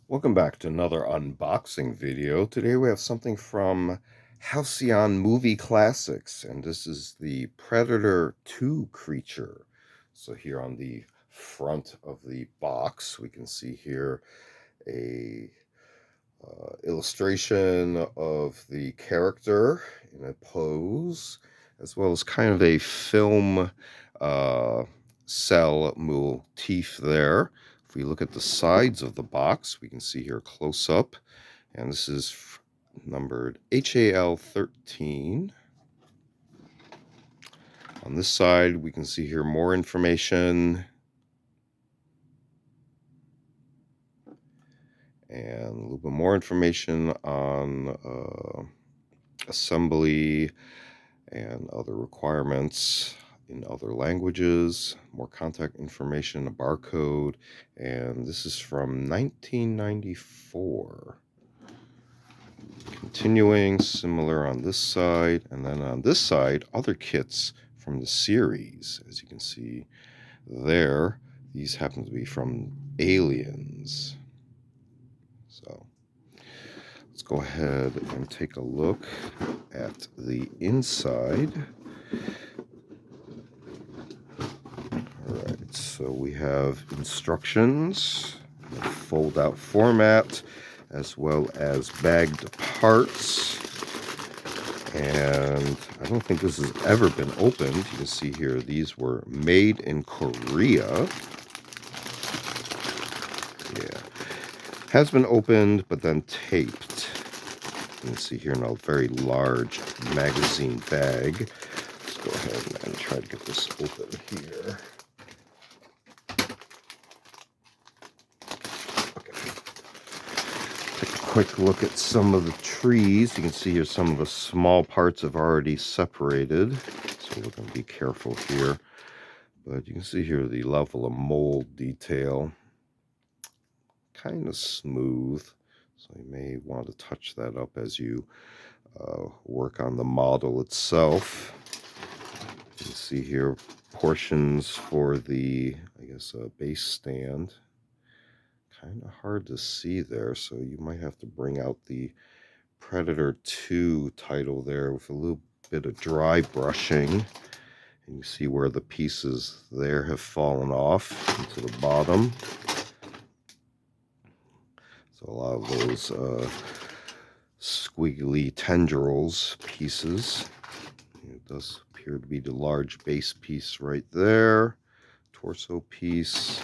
Welcome back to another unboxing video. Today we have something from HALCYON Movie Classics, and this is the Predator 2 creature. So here on the front of the box, we can see here a illustration of the character in a pose, as well as kind of a film cell motif there. If we look at the sides of the box, we can see here close up, and this is numbered HAL13. On this side, we can see here more information and a little bit more information on assembly and other requirements in other languages, more contact information, a barcode, and this is from 1994. Continuing, similar on this side, and then on this side, other kits from the series. As you can see there, these happen to be from Aliens. So let's go ahead and take a look at the inside. All right, so we have instructions, fold-out format, as well as bagged parts. And I don't think this has ever been opened. You can see here these were made in Korea. Yeah. Has been opened, but then taped. You can see here in a very large magazine bag. Let's go ahead and try to get this open here. Quick look at some of the trees. You can see here some of the small parts have already separated, so we're going to be careful here. But you can see here the level of mold detail, kind of smooth, so you may want to touch that up as you work on the model itself. You can see here portions for the, I guess, base stand. Kind of hard to see there, so you might have to bring out the Predator 2 title there with a little bit of dry brushing, and you see where the pieces there have fallen off into the bottom. So a lot of those squiggly tendrils pieces. It does appear to be the large base piece right there, torso piece.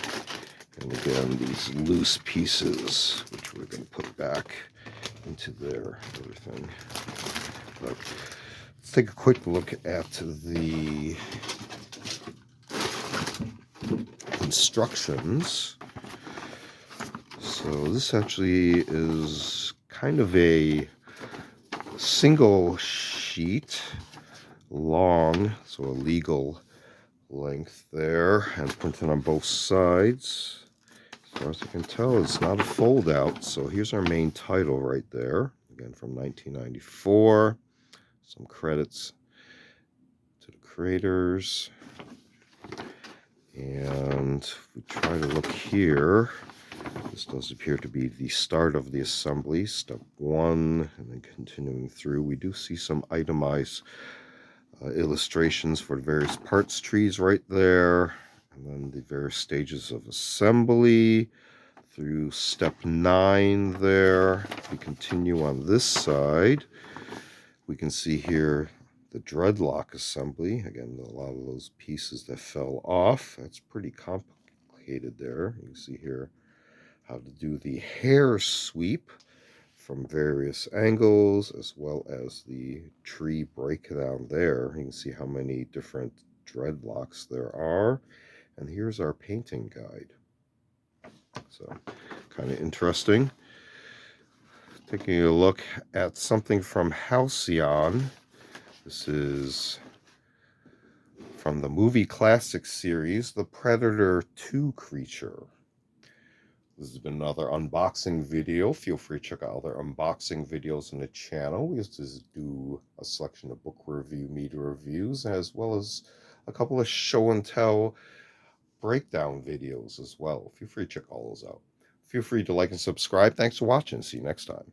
And again, these loose pieces, which we're going to put back into there, everything. But let's take a quick look at the instructions. So this actually is kind of a single sheet, long, so a legal length there, and printed on both sides. As far as I can tell, it's not a fold out. So here's our main title right there, again from 1994. Some credits to the creators. And if we try to look here, this does appear to be the start of the assembly, step 1, and then continuing through. We do see some itemized illustrations for the various parts trees right there, and then the various stages of assembly through step 9 there. If we continue on this side, we can see here the dreadlock assembly. Again, a lot of those pieces that fell off. That's pretty complicated there. You can see here how to do the hair sweep from various angles, as well as the tree breakdown there. You can see how many different dreadlocks there are. And here's our painting guide. So kind of interesting. Taking a look at something from HALCYON. This is from the Movie Classics series, the Predator 2 creature. This has been another unboxing video. Feel free to check out other unboxing videos on the channel. We used to do a selection of book review, media reviews, as well as a couple of show and tell breakdown videos as well. Feel free to check all those out. Feel free to like and subscribe. Thanks for watching. See you next time.